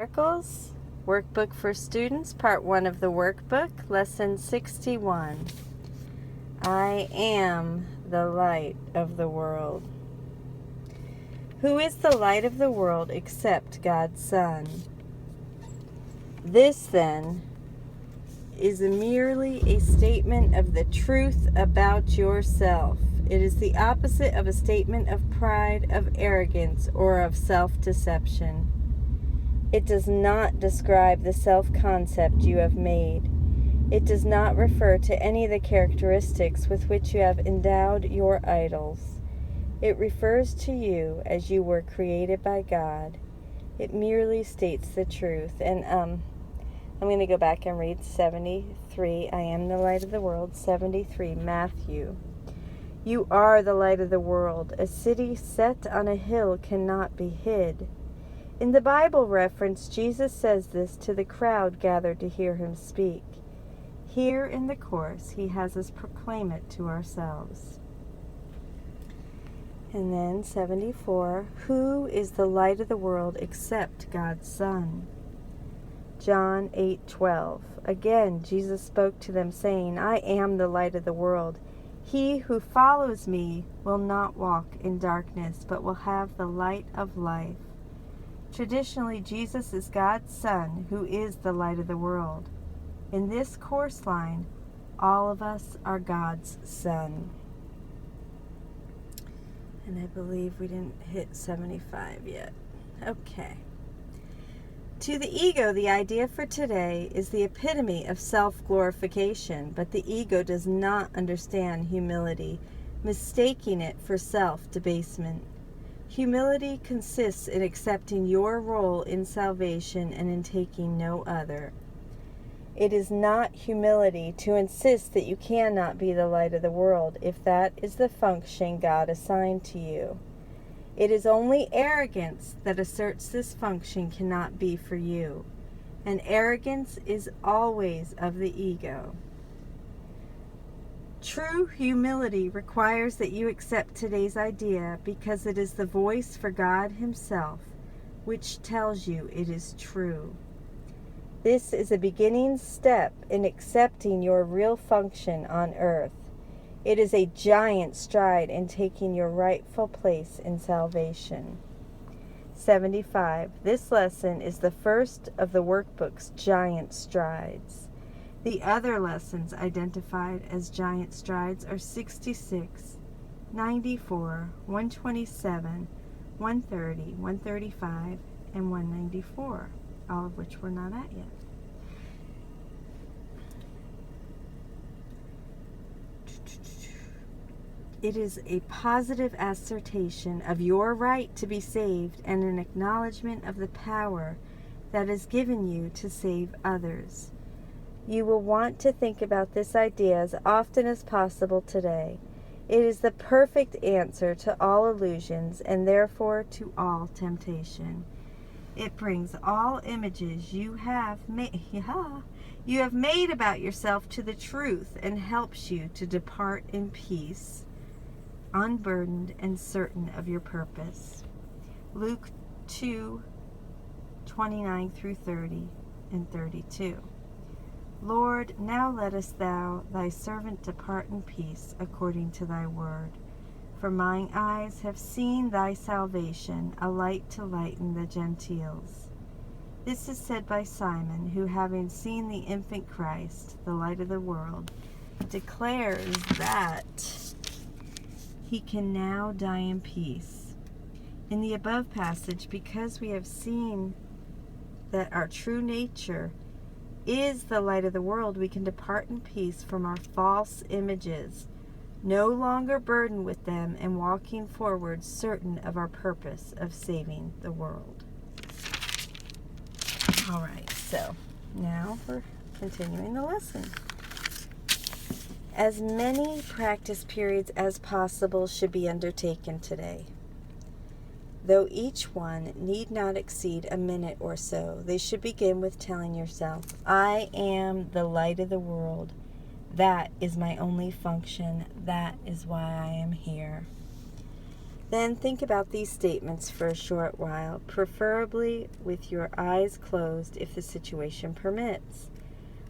Articles, Workbook for Students, Part 1 of the Workbook, Lesson 61. I am the light of the world. Who is the light of the world except God's Son? This, then, is merely a statement of the truth about yourself. It is the opposite of a statement of pride, of arrogance, or of self-deception. It does not describe the self-concept you have made. It does not refer to any of the characteristics with which you have endowed your idols. It refers to you as you were created by God. It merely states the truth. And I'm going to go back and read 73. I am the light of the world. 73, Matthew. You are the light of the world. A city set on a hill cannot be hid. In the Bible reference, Jesus says this to the crowd gathered to hear him speak. Here in the course, he has us proclaim it to ourselves. And then 74, who is the light of the world except God's Son? John 8:12. Again, Jesus spoke to them, saying, I am the light of the world. He who follows me will not walk in darkness, but will have the light of life. Traditionally, Jesus is God's Son, who is the light of the world. In this course line, all of us are God's Son. And I believe we didn't hit 75 yet. Okay. To the ego, the idea for today is the epitome of self-glorification, but the ego does not understand humility, mistaking it for self-debasement. Humility consists in accepting your role in salvation and in taking no other. It is not humility to insist that you cannot be the light of the world if that is the function God assigned to you. It is only arrogance that asserts this function cannot be for you, and arrogance is always of the ego. True humility requires that you accept today's idea because it is the voice for God Himself, which tells you it is true. This is a beginning step in accepting your real function on earth. It is a giant stride in taking your rightful place in salvation. 75. This lesson is the first of the workbook's giant strides. The other lessons identified as giant strides are 66, 94, 127, 130, 135, and 194, all of which we're not at yet. It is a positive assertion of your right to be saved and an acknowledgement of the power that is given you to save others. You will want to think about this idea as often as possible today. It is the perfect answer to all illusions and therefore to all temptation. It brings all images you have made about yourself to the truth and helps you to depart in peace, unburdened and certain of your purpose. Luke 2:29 through 30 and 32. Lord, now lettest thou thy servant depart in peace according to thy word. For mine eyes have seen thy salvation, a light to lighten the Gentiles. This is said by Simon, who having seen the infant Christ, the light of the world, declares that he can now die in peace. In the above passage, because we have seen that our true nature is the light of the world, we can depart in peace from our false images, no longer burdened with them and walking forward certain of our purpose of saving the world. All right, so now we're continuing the lesson. As many practice periods as possible should be undertaken today. Though each one need not exceed a minute or so, they should begin with telling yourself, I am the light of the world. That is my only function. That is why I am here. Then think about these statements for a short while, preferably with your eyes closed if the situation permits.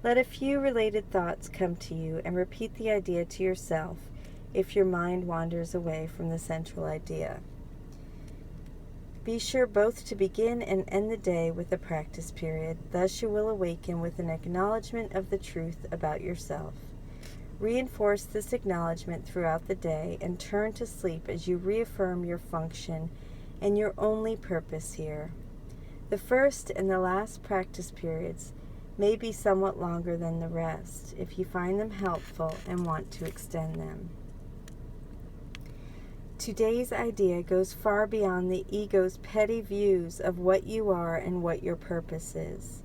Let a few related thoughts come to you and repeat the idea to yourself if your mind wanders away from the central idea. Be sure both to begin and end the day with a practice period. Thus you will awaken with an acknowledgement of the truth about yourself. Reinforce this acknowledgement throughout the day and turn to sleep as you reaffirm your function and your only purpose here. The first and the last practice periods may be somewhat longer than the rest if you find them helpful and want to extend them. Today's idea goes far beyond the ego's petty views of what you are and what your purpose is.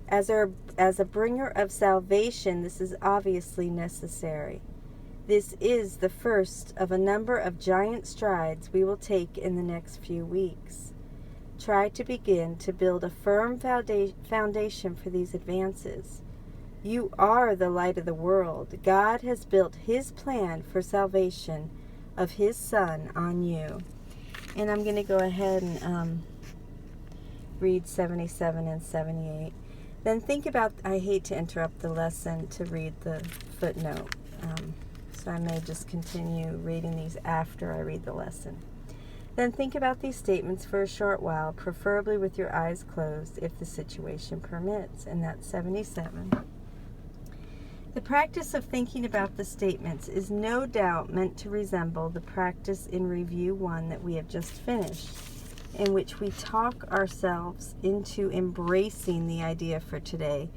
As a bringer of salvation, this is obviously necessary. This is the first of a number of giant strides we will take in the next few weeks. Try to begin to build a firm foundation for these advances. You are the light of the world. God has built His plan for salvation of His Son on you. And I'm going to go ahead and read 77 and 78. Then think about, I hate to interrupt the lesson to read the footnote, so I may just continue reading these after I read the lesson. Then think about these statements for a short while, preferably with your eyes closed if the situation permits. And that's 77. The practice of thinking about the statements is no doubt meant to resemble the practice in Review 1 that we have just finished, in which we talk ourselves into embracing the idea for today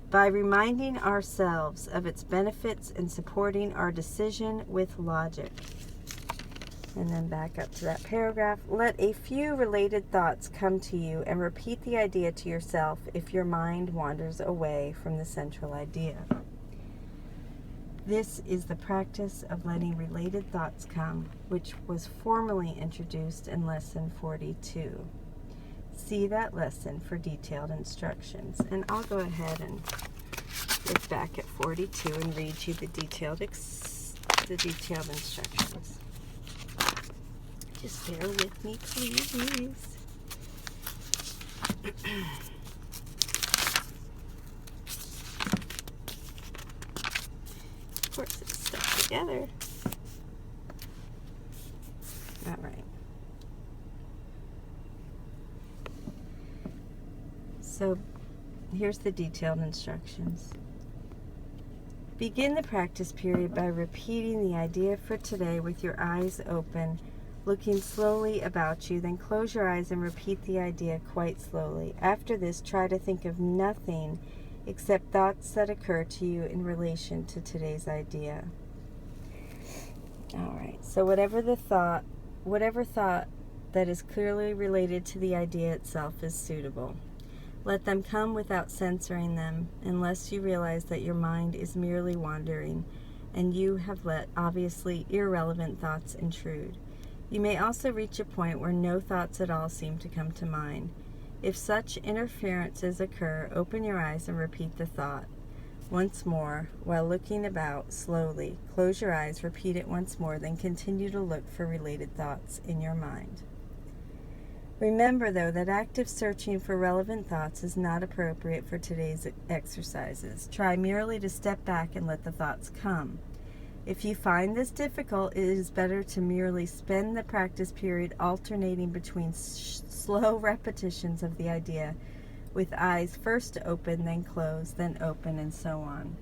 by reminding ourselves of its benefits and supporting our decision with logic. And then back up to that paragraph. Let a few related thoughts come to you and repeat the idea to yourself if your mind wanders away from the central idea. This is the practice of letting related thoughts come, which was formally introduced in Lesson 42. See that lesson for detailed instructions. And I'll go ahead and look back at 42 and read you the detailed instructions. Just bear with me, please. Of course, it's stuck together. All right. So, here's the detailed instructions. Begin the practice period by repeating the idea for today with your eyes open, looking slowly about you. Then close your eyes and repeat the idea quite slowly. After this, try to think of nothing except thoughts that occur to you in relation to today's idea. All right, so whatever thought that is clearly related to the idea itself is suitable. Let them come without censoring them, unless you realize that your mind is merely wandering and you have let obviously irrelevant thoughts intrude. You may also reach a point where no thoughts at all seem to come to mind. If such interferences occur, open your eyes and repeat the thought. Once more, while looking about slowly, close your eyes, repeat it once more, then continue to look for related thoughts in your mind. Remember, though, that active searching for relevant thoughts is not appropriate for today's exercises. Try merely to step back and let the thoughts come. If you find this difficult, it is better to merely spend the practice period alternating between slow repetitions of the idea, with eyes first open, then closed, then open, and so on,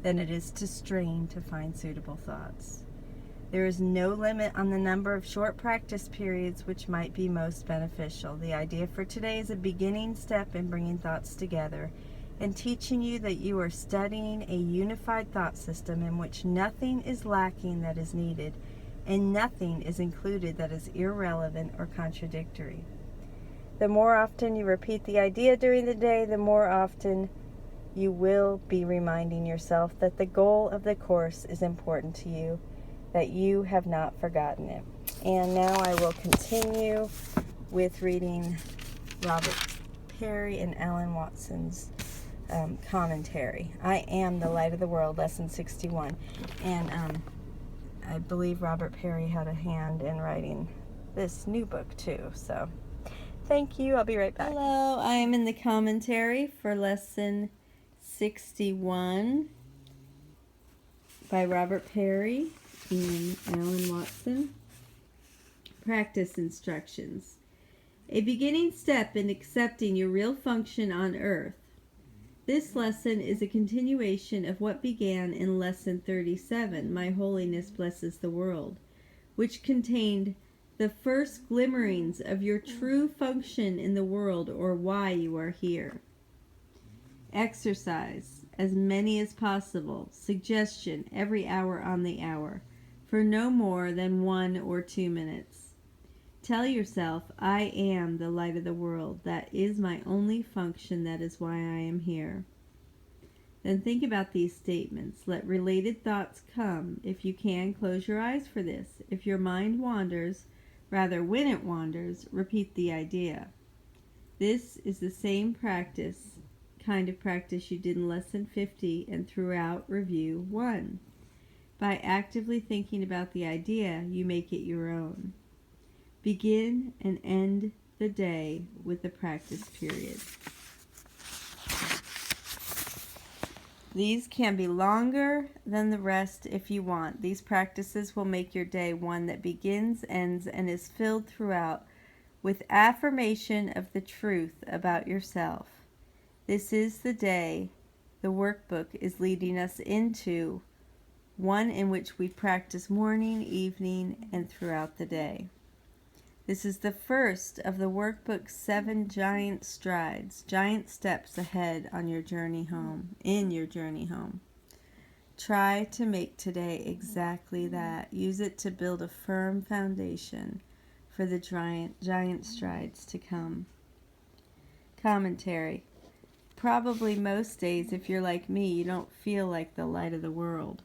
than it is to strain to find suitable thoughts. There is no limit on the number of short practice periods which might be most beneficial. The idea for today is a beginning step in bringing thoughts together and teaching you that you are studying a unified thought system in which nothing is lacking that is needed and nothing is included that is irrelevant or contradictory. The more often you repeat the idea during the day, the more often you will be reminding yourself that the goal of the course is important to you, that you have not forgotten it. And now I will continue with reading Robert Perry and Alan Watson's commentary. I Am the Light of the World, Lesson 61. And I believe Robert Perry had a hand in writing this new book too. So thank you. I'll be right back. Hello, I am in the commentary for lesson 61 by Robert Perry and Alan Watson. Practice instructions. A beginning step in accepting your real function on earth. This lesson is a continuation of what began in lesson 37, My Holiness Blesses the World, which contained the first glimmerings of your true function in the world, or why you are here. Exercise, as many as possible. Suggestion, every hour on the hour, for no more than 1 or 2 minutes. Tell yourself, I am the light of the world. That is my only function. That is why I am here. Then think about these statements. Let related thoughts come. If you can, close your eyes for this. If your mind wanders, rather when it wanders, repeat the idea. This is the same kind of practice you did in lesson 50 and throughout review 1. By actively thinking about the idea, you make it your own. Begin and end the day with the practice period. These can be longer than the rest if you want. These practices will make your day one that begins, ends, and is filled throughout with affirmation of the truth about yourself. This is the day the workbook is leading us into, one in which we practice morning, evening, and throughout the day. This is the first of the workbook's 7 giant strides, giant steps ahead on your journey home, in your journey home. Try to make today exactly that. Use it to build a firm foundation for the giant strides to come. Commentary. Probably most days, if you're like me, you don't feel like the light of the world.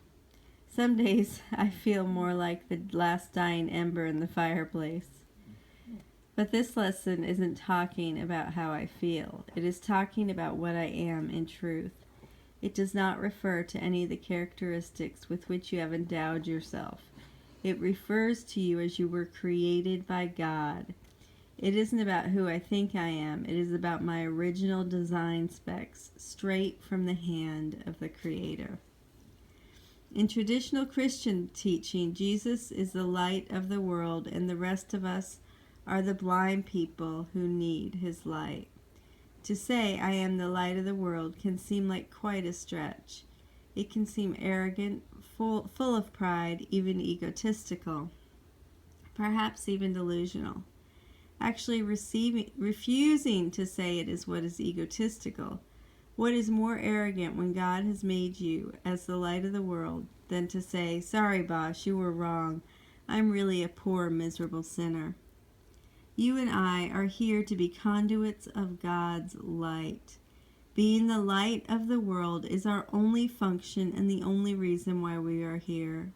Some days I feel more like the last dying ember in the fireplace. But this lesson isn't talking about how I feel. It is talking about what I am in truth. It does not refer to any of the characteristics with which you have endowed yourself. It refers to you as you were created by God. It isn't about who I think I am. It is about my original design specs, straight from the hand of the Creator. In traditional Christian teaching, Jesus is the light of the world, and the rest of us are the blind people who need his light. To say, I am the light of the world, can seem like quite a stretch. It can seem arrogant, full of pride, even egotistical, perhaps even delusional. Actually, refusing to say it is what is egotistical. What is more arrogant when God has made you as the light of the world than to say, sorry boss, you were wrong. I'm really a poor, miserable sinner. You and I are here to be conduits of God's light. Being the light of the world is our only function and the only reason why we are here.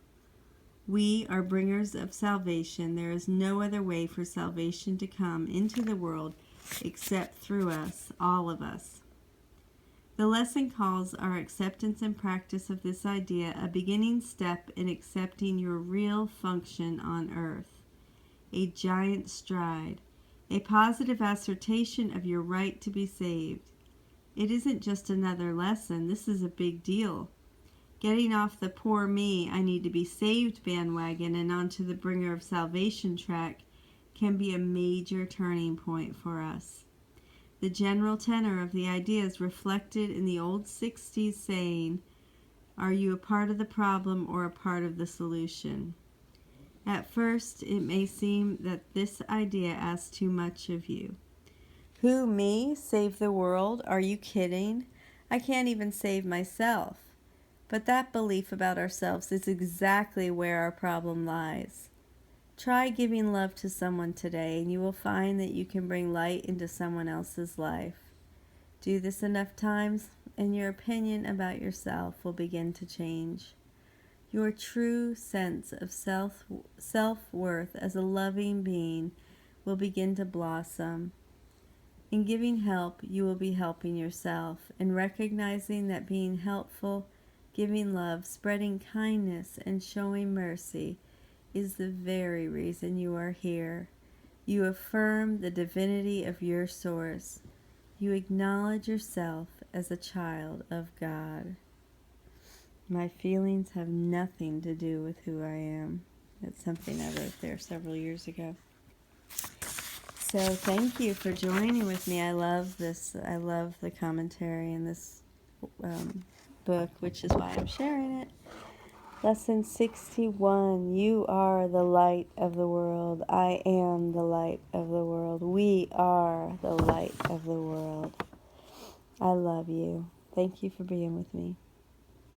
We are bringers of salvation. There is no other way for salvation to come into the world except through us, all of us. The lesson calls our acceptance and practice of this idea a beginning step in accepting your real function on earth. A giant stride, a positive assertion of your right to be saved. It isn't just another lesson. This is a big deal. Getting off the poor me, I need to be saved bandwagon and onto the bringer of salvation track can be a major turning point for us. The general tenor of the idea is reflected in the old 60s saying, are you a part of the problem or a part of the solution? At first, it may seem that this idea asks too much of you. Who, me? Save the world? Are you kidding? I can't even save myself. But that belief about ourselves is exactly where our problem lies. Try giving love to someone today, and you will find that you can bring light into someone else's life. Do this enough times, and your opinion about yourself will begin to change. Your true sense of self-worth as a loving being will begin to blossom. In giving help, you will be helping yourself, and recognizing that being helpful, giving love, spreading kindness, and showing mercy is the very reason you are here. You affirm the divinity of your source. You acknowledge yourself as a child of God. My feelings have nothing to do with who I am. That's something I wrote there several years ago. So thank you for joining with me. I love this. I love the commentary in this book, which is why I'm sharing it. Lesson 61. You are the light of the world. I am the light of the world. We are the light of the world. I love you. Thank you for being with me.